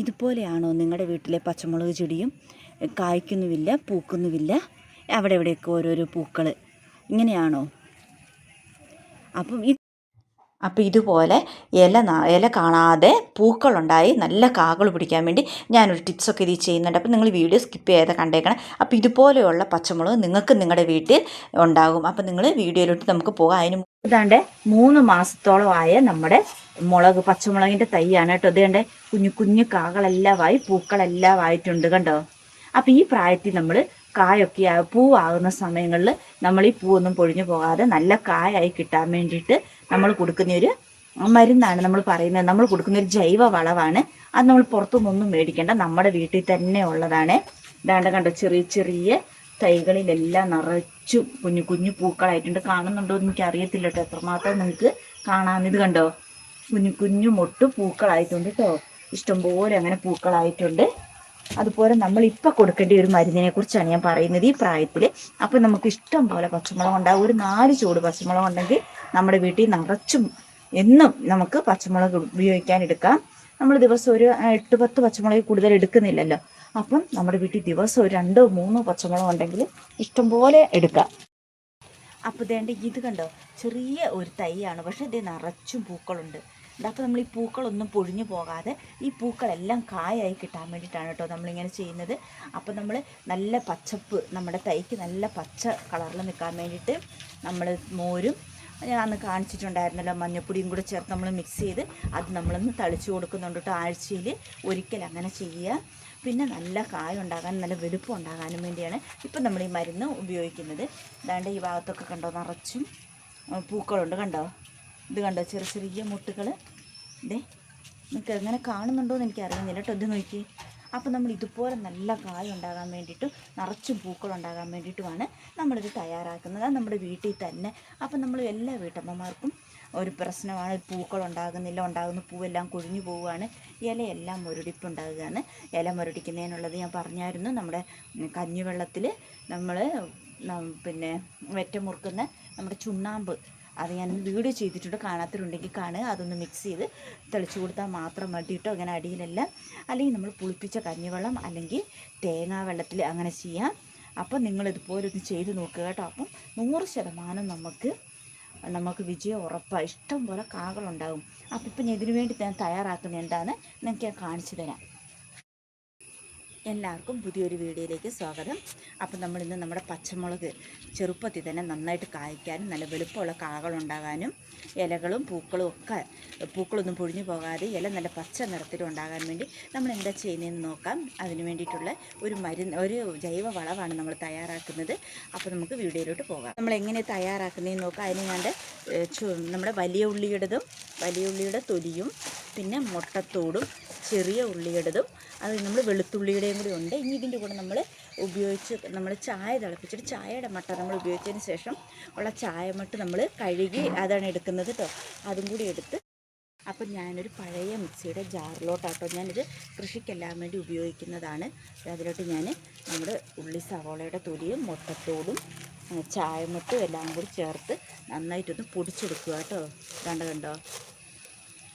ഇതുപോലെയാണോ നിങ്ങളുടെ വീട്ടിലെ പച്ചമുളക് ചെടിയും? കായ്ക്കുന്നുമില്ല, പൂക്കുന്നുമില്ല, അവിടെ എവിടെയൊക്കെ ഓരോരോ പൂക്കൾ, ഇങ്ങനെയാണോ? അപ്പം ഇതുപോലെ ഇല കാണാതെ പൂക്കളുണ്ടായി നല്ല കാകൾ പിടിക്കാൻ വേണ്ടി ഞാനൊരു ടിപ്സൊക്കെ ഇത് ചെയ്യുന്നുണ്ട്. അപ്പം നിങ്ങൾ വീഡിയോ സ്കിപ്പ് ചെയ്യാതെ കണ്ടേക്കണം. അപ്പോൾ ഇതുപോലെയുള്ള പച്ചമുളക് നിങ്ങൾക്ക് നിങ്ങളുടെ വീട്ടിൽ ഉണ്ടാകും. അപ്പം നിങ്ങൾ വീഡിയോയിലോട്ട് നമുക്ക് പോകാം. അതിന് ഇതാണ്ട് 3 മാസത്തോളമായ നമ്മുടെ പച്ചമുളകിൻ്റെ തൈയാണ് കേട്ടോ. ഇതേണ്ട കുഞ്ഞു കുഞ്ഞു കാകളെല്ലാമായി പൂക്കളെല്ലാം ആയിട്ടുണ്ട് കണ്ടോ. അപ്പം ഈ പ്രായത്തിൽ നമ്മൾ കായൊക്കെ പൂവാകുന്ന സമയങ്ങളിൽ നമ്മൾ ഈ പൂവൊന്നും പൊഴിഞ്ഞു പോകാതെ നല്ല കായായി കിട്ടാൻ വേണ്ടിയിട്ട് നമ്മൾ കൊടുക്കുന്നൊരു മരുന്നാണ് നമ്മൾ പറയുന്നത്. നമ്മൾ കൊടുക്കുന്നൊരു ജൈവ വളമാണ്. അത് നമ്മൾ പുറത്തുനിന്നൊന്നും മേടിക്കേണ്ട, നമ്മുടെ വീട്ടിൽ തന്നെ ഉള്ളതാണ്. ഇതാണ്ട് കണ്ടോ, ചെറിയ ചെറിയ തൈകളിലെല്ലാം നിറച്ചും കുഞ്ഞു കുഞ്ഞു പൂക്കളായിട്ടുണ്ട്. കാണുന്നുണ്ടോ എന്ന് എനിക്ക് അറിയത്തില്ല കേട്ടോ, എത്രമാത്രം നിങ്ങൾക്ക് കാണാം. ഇത് കണ്ടോ, കുഞ്ഞു കുഞ്ഞു മൊട്ട് പൂക്കളായിട്ടുണ്ട് കേട്ടോ. ഇഷ്ടംപോലെ അങ്ങനെ പൂക്കളായിട്ടുണ്ട്. അതുപോലെ നമ്മളിപ്പോൾ കൊടുക്കേണ്ട ഒരു മരുന്നിനെ കുറിച്ചാണ് ഞാൻ പറയുന്നത് ഈ പ്രായത്തിൽ. അപ്പം നമുക്ക് ഇഷ്ടം പോലെ പച്ചമുളക് ഉണ്ടാകും. ഒരു 4 ചൂട് പച്ചമുളക് ഉണ്ടെങ്കിൽ നമ്മുടെ വീട്ടിൽ നിറച്ചും എന്നും നമുക്ക് പച്ചമുളക് ഉപയോഗിക്കാൻ എടുക്കാം. നമ്മൾ ദിവസം ഒരു 8-10 പച്ചമുളക് കൂടുതൽ എടുക്കുന്നില്ലല്ലോ. അപ്പം നമ്മുടെ വീട്ടിൽ ദിവസം ഒരു 2-3 പച്ചമുളക് ഉണ്ടെങ്കിൽ ഇഷ്ടംപോലെ എടുക്കാം. അപ്പോൾ ഇത് കണ്ടോ, ചെറിയ ഒരു തൈയാണ്, പക്ഷേ ഇത് നിറച്ചും പൂക്കളുണ്ട്. അപ്പോൾ നമ്മൾ ഈ പൂക്കളൊന്നും പൊഴിഞ്ഞു പോകാതെ ഈ പൂക്കളെല്ലാം കായായി കിട്ടാൻ വേണ്ടിയിട്ടാണ് കേട്ടോ നമ്മളിങ്ങനെ ചെയ്യുന്നത്. അപ്പോൾ നമ്മൾ നല്ല പച്ചപ്പ്, നമ്മുടെ തൈക്ക് നല്ല പച്ച കളറിൽ നിൽക്കാൻ വേണ്ടിയിട്ട് നമ്മൾ മോരും ഞാൻ അന്ന് കാണിച്ചിട്ടുണ്ടായിരുന്നല്ലോ, മഞ്ഞപ്പൊടിയും കൂടെ ചേർത്ത് നമ്മൾ മിക്സ് ചെയ്ത് അത് നമ്മളൊന്ന് തളിച്ചു കൊടുക്കുന്നുണ്ട് കേട്ടോ. ആഴ്ചയിൽ ഒരിക്കൽ അങ്ങനെ ചെയ്യുക. പിന്നെ നല്ല കായ ഉണ്ടാകാനും നല്ല വലുപ്പം ഉണ്ടാകാനും വേണ്ടിയാണ് ഇപ്പം നമ്മൾ ഈ മരുന്ന് ഉപയോഗിക്കുന്നത്. അതാണ്ട് ഈ ഭാഗത്തൊക്കെ കണ്ടോ നിറച്ചും പൂക്കളുണ്ട് കണ്ടോ. ഇത് കണ്ടോ ചെറിയ ചെറിയ മുട്ടുകൾ. നിങ്ങൾക്ക് എങ്ങനെ കാണുന്നുണ്ടോ എന്ന് എനിക്കറിയുന്നില്ല കേട്ടോ. ഇത് നോക്കി. അപ്പോൾ നമ്മൾ ഇതുപോലെ നല്ല കായ ഉണ്ടാകാൻ വേണ്ടിയിട്ടും നിറച്ചും പൂക്കളുണ്ടാകാൻ വേണ്ടിയിട്ടുമാണ് നമ്മളിത് തയ്യാറാക്കുന്നത്. അത് നമ്മുടെ വീട്ടിൽ തന്നെ. അപ്പം നമ്മൾ എല്ലാ വീട്ടമ്മമാർക്കും ഒരു പ്രശ്നമാണ്, പൂക്കളുണ്ടാകുന്നില്ല, ഉണ്ടാകുന്ന പൂവെല്ലാം കൊഴിഞ്ഞു പോവുകയാണ്, ഇലയെല്ലാം മുരടിപ്പുണ്ടാകുകയാണ്. ഇല മുരടിക്കുന്നതിനുള്ളത് ഞാൻ പറഞ്ഞായിരുന്നു. നമ്മുടെ കഞ്ഞിവെള്ളത്തിൽ നമ്മൾ പിന്നെ വെറ്റമുറുക്കുന്ന നമ്മുടെ ചുണ്ണാമ്പ്, അത് ഞാൻ വീഡിയോ ചെയ്തിട്ടുണ്ട്, കാണാത്തവരുണ്ടെങ്കിൽ കാണുക. അതൊന്ന് മിക്സ് ചെയ്ത് തെളിച്ചു കൊടുത്താൽ മാത്രം മതി കേട്ടോ. അങ്ങനെ അടിയിലെല്ലാം, അല്ലെങ്കിൽ നമ്മൾ പുളിപ്പിച്ച കഞ്ഞിവെള്ളം അല്ലെങ്കിൽ തേങ്ങാ വെള്ളത്തിൽ അങ്ങനെ ചെയ്യാം. അപ്പം നിങ്ങളിതുപോലെ ഒന്ന് ചെയ്ത് നോക്കുക കേട്ടോ. അപ്പം 100% നമുക്ക് വിജയം ഉറപ്പാണ്. ഇഷ്ടം പോലെ കാകളുണ്ടാകും. അപ്പം ഇപ്പം ഞാൻ ഇതിനു വേണ്ടി ഞാൻ തയ്യാറാക്കുന്നത് എന്താണെന്ന് നിങ്ങൾക്ക് ഞാൻ കാണിച്ചു തരാം. എല്ലാവർക്കും പുതിയൊരു വീഡിയോയിലേക്ക് സ്വാഗതം. അപ്പം നമ്മളിന്ന് നമ്മുടെ പച്ചമുളക് ചെറുപ്പത്തിൽ തന്നെ നന്നായിട്ട് കായ്ക്കാനും നല്ല വലുപ്പമുള്ള കാകളുണ്ടാകാനും ഇലകളും പൂക്കളും ഒക്കെ പൂക്കളൊന്നും പൊഴിഞ്ഞു പോകാതെ ഇല നല്ല പച്ച നിറത്തിലുണ്ടാകാൻ വേണ്ടി നമ്മൾ എന്താ ചെയ്യുന്നതെന്ന് നോക്കാം. അതിന് വേണ്ടിയിട്ടുള്ള ഒരു ജൈവ വളമാണ് നമ്മൾ തയ്യാറാക്കുന്നത്. അപ്പോൾ നമുക്ക് വീഡിയോയിലോട്ട് പോകാം. നമ്മൾ എങ്ങനെ തയ്യാറാക്കുന്നതെന്ന് നോക്കാം. അതിന് ഞാൻ നമ്മുടെ വലിയ ഉള്ളിയുടെ തൊലിയും പിന്നെ മുട്ടത്തോടും ചെറിയ ഉള്ളിയുടേതും അത് നമ്മൾ വെളുത്തുള്ളിയുടെയും കൂടി ഉണ്ട്. ഇനി ഇതിൻ്റെ കൂടെ നമ്മൾ ചായ തിളപ്പിച്ചിട്ട് ചായയുടെ മട്ട നമ്മൾ ഉപയോഗിച്ചതിന് ശേഷം ഉള്ള ചായമട്ട് നമ്മൾ കഴുകി അതാണ് എടുക്കുന്നത് കേട്ടോ. അതും കൂടി എടുത്ത് അപ്പം ഞാനൊരു പഴയ മിക്സിയുടെ ജാറിലോട്ടാട്ടോ ഞാനിത് കൃഷിക്കെല്ലാം വേണ്ടി ഉപയോഗിക്കുന്നതാണ്. അതിലോട്ട് ഞാൻ നമ്മുടെ ഉള്ളി സവോളയുടെ തൊലിയും മുട്ടത്തോടും ചായമട്ടും എല്ലാം കൂടി ചേർത്ത് നന്നായിട്ടൊന്ന് പൊടിച്ചെടുക്കുക കേട്ടോ. കണ്ടോ.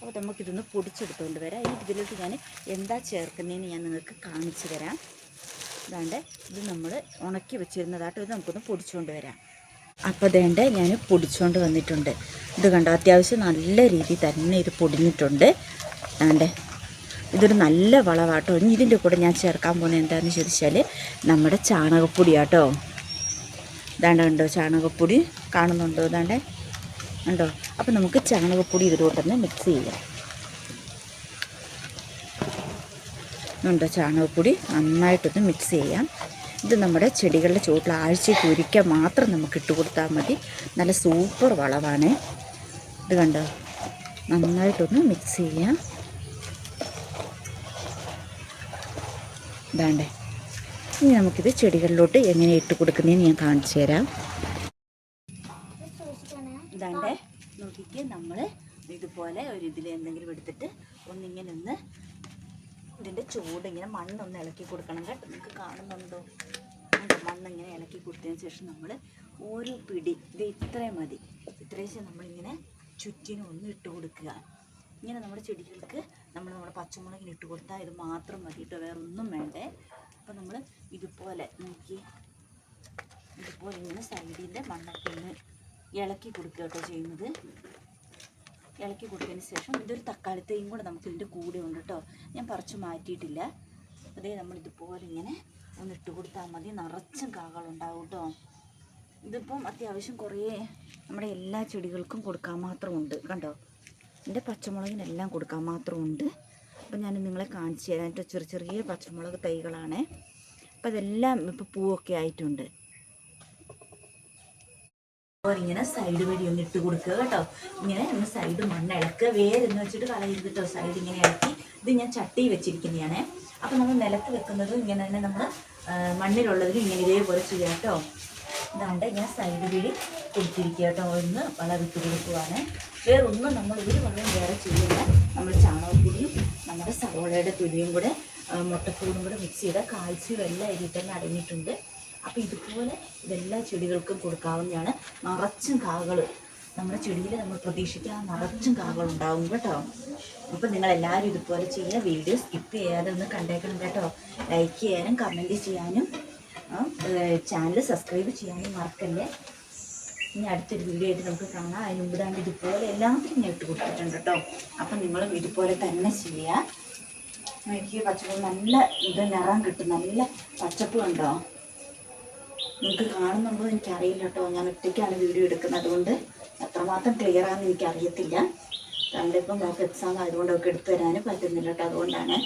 അപ്പോൾ നമുക്കിതൊന്ന് പൊടിച്ചെടുത്തുകൊണ്ട് വരാം. ഈ ഇതിലോട്ട് ഞാൻ എന്താ ചേർക്കുന്നതെന്ന് ഞാൻ നിങ്ങൾക്ക് കാണിച്ചു തരാം. ഇത് നമ്മൾ ഉണക്കി വെച്ചിരുന്നതാട്ടോ. ഇത് നമുക്കൊന്ന് പൊടിച്ചുകൊണ്ട് വരാം. അപ്പോൾ ഞാൻ പൊടിച്ചുകൊണ്ട് വന്നിട്ടുണ്ട്. ഇത് കണ്ടോ, അത്യാവശ്യം നല്ല രീതിയിൽ തന്നെ ഇത് പൊടിഞ്ഞിട്ടുണ്ട്. ഇതൊരു നല്ല വളവാട്ടോ. ഇനി ഇതിൻ്റെ കൂടെ ഞാൻ ചേർക്കാൻ പോകുന്നത് എന്താണെന്ന് ചോദിച്ചാൽ നമ്മുടെ ചാണകപ്പൊടിയാട്ടോ. കണ്ടോ ചാണകപ്പൊടി കാണുന്നുണ്ടോ? ഉണ്ടോ? അപ്പോൾ നമുക്ക് ചാണകപ്പൊടി ഇതിലോട്ടൊന്ന് മിക്സ് ചെയ്യാം. ഉണ്ടോ ചാണകപ്പൊടി നന്നായിട്ടൊന്ന് മിക്സ് ചെയ്യാം. ഇത് നമ്മുടെ ചെടികളുടെ ചുവട്ടിൽ ആഴ്ചയ്ക്ക് ഒരിക്കൽ മാത്രം നമുക്ക് ഇട്ട് കൊടുത്താൽ മതി. നല്ല സൂപ്പർ വളമാണ്. ഇത് കണ്ടോ, നന്നായിട്ടൊന്ന് മിക്സ് ചെയ്യാം. ഇനി നമുക്കിത് ചെടികളിലോട്ട് എങ്ങനെ ഇട്ട് കൊടുക്കുന്നതെന്ന് ഞാൻ കാണിച്ചു തരാം. നോക്കിക്ക്, നമ്മൾ ഇതുപോലെ ഒരു ഇതിൽ എന്തെങ്കിലും എടുത്തിട്ട് ഒന്നിങ്ങനെ ഇതിൻ്റെ ചൂടിങ്ങനെ മണ്ണൊന്ന് ഇളക്കി കൊടുക്കണം കേട്ടോ. നിങ്ങൾക്ക് കാണുന്നുണ്ടോ? മണ്ണിങ്ങനെ ഇളക്കി കൊടുത്തതിന് ശേഷം നമ്മൾ ഓരോ പിടി ഇത് ഇത്രയും മതി, ഇത്രയും നമ്മളിങ്ങനെ ചുറ്റിനും ഒന്ന് ഇട്ട് കൊടുക്കുക. ഇങ്ങനെ നമ്മുടെ ചെടികൾക്ക് നമ്മുടെ പച്ചമുളകിന് ഇട്ട് കൊടുത്താൽ ഇത് മാത്രം മതി കേട്ടോ, വേറെ ഒന്നും വേണ്ടേ. അപ്പോൾ നമ്മൾ ഇതുപോലെ നോക്കി ഇതുപോലെ ഇങ്ങനെ സൈഡിൻ്റെ മണ്ണൊക്കെ ഒന്ന് ഇളക്കി കൊടുക്കുക കേട്ടോ ചെയ്യുന്നത്. ഇളക്കി കൊടുത്തതിന് ശേഷം ഇതൊരു തക്കാളിത്തേയും കൂടെ നമുക്ക് ഇതിൻ്റെ കൂടെ ഉണ്ട് കേട്ടോ, ഞാൻ പറിച്ച് മാറ്റിയിട്ടില്ല. അതേ നമ്മൾ ഇതുപോലെ ഇങ്ങനെ ഒന്ന് ഇട്ട് കൊടുത്താൽ മതി, നിറച്ചും കാകളുണ്ടാവും കേട്ടോ. ഇതിപ്പം അത്യാവശ്യം കുറേ നമ്മുടെ എല്ലാ ചെടികൾക്കും കൊടുക്കാൻ മാത്രമുണ്ട് കണ്ടോ, എൻ്റെ പച്ചമുളകിനെല്ലാം കൊടുക്കാൻ മാത്രമുണ്ട്. അപ്പം ഞാൻ നിങ്ങളെ കാണിച്ചു തരാം കേട്ടോ, ചെറിയ ചെറിയ പച്ചമുളക് തൈകളാണ്. അപ്പം അതെല്ലാം ഇപ്പോൾ പൂവൊക്കെ ആയിട്ടുണ്ട്. അപ്പോൾ ഇങ്ങനെ സൈഡ് വഴി ഒന്ന് ഇട്ട് കൊടുക്കുക കേട്ടോ, ഇങ്ങനെ ഒന്ന് സൈഡ് മണ്ണ് ഇളക്കുക, വേരെന്ന് വെച്ചിട്ട് കളയരുത് കേട്ടോ, സൈഡ് ഇങ്ങനെ ഇളക്കി. ഇത് ഞാൻ ചട്ടി വെച്ചിരിക്കുന്നതാണ്. അപ്പം നമ്മൾ നിലത്ത് വെക്കുന്നത് ഇങ്ങനെ തന്നെ നമ്മൾ മണ്ണിലുള്ളതിൽ ഇങ്ങനെ ഇതേപോലെ ചെയ്യാം കേട്ടോ. ഇതാണ്ട് ഞാൻ സൈഡ് വഴി കൊടുത്തിരിക്കുക കേട്ടോ, ഒന്ന് വളമിട്ട് കൊടുക്കുവാണ്. വേറൊന്നും നമ്മൾ ഒരു വളം വേറെ ചെയ്യില്ല. നമ്മൾ ചാണകപ്പൊടിയും നമ്മുടെ സവോളയുടെ തൊലിയും കൂടെ മുട്ടത്തോടും കൂടെ മിക്സ് ചെയ്ത കാൽസ്യം എല്ലാം ഇതിൽ തന്നെ അടങ്ങിയിട്ടുണ്ട്. അപ്പോൾ ഇതുപോലെ ഇതെല്ലാ ചെടികൾക്കും കൊടുക്കാവുന്നതാണ്. നിറച്ചും കാകൾ നമ്മുടെ ചെടിയിൽ നമ്മൾ പ്രതീക്ഷിക്കാതെ നിറച്ചും കാകളുണ്ടാവും കേട്ടോ. അപ്പം നിങ്ങളെല്ലാവരും ഇതുപോലെ ചെയ്യുക, വീഡിയോ സ്കിപ്പ് ചെയ്യാതെ ഒന്ന് കണ്ടേക്കണം കേട്ടോ. ലൈക്ക് ചെയ്യാനും കമൻറ്റ് ചെയ്യാനും ചാനൽ സബ്സ്ക്രൈബ് ചെയ്യാനും മറക്കല്ലേ. ഇനി അടുത്തൊരു വീഡിയോ ആയിട്ട് നമുക്ക് കാണാം. അതിന് മുമ്പ് തന്നെ ഇതുപോലെ എല്ലാത്തിനും ഞാൻ ഇട്ട് കൊടുത്തിട്ടുണ്ട് കേട്ടോ. അപ്പം നിങ്ങളും ഇതുപോലെ തന്നെ ചെയ്യുക. എനിക്ക് പച്ചപ്പ് നല്ല ഇത് നിറം കിട്ടും, നല്ല പച്ചപ്പ് കണ്ടോ. നിങ്ങൾക്ക് കാണുന്നുണ്ടോ എനിക്കറിയില്ല കേട്ടോ, ഞാൻ ഒറ്റയ്ക്കാണ് വീഡിയോ എടുക്കുന്നത്, അതുകൊണ്ട് എത്രമാത്രം ക്ലിയറാണെന്ന് എനിക്കറിയത്തില്ല. കണ്ടിപ്പം നമുക്ക് എക്സാം ആയതുകൊണ്ട് ഒക്കെ എടുത്തു തരാനും പറ്റുന്നില്ല കേട്ടോ, അതുകൊണ്ടാണ്.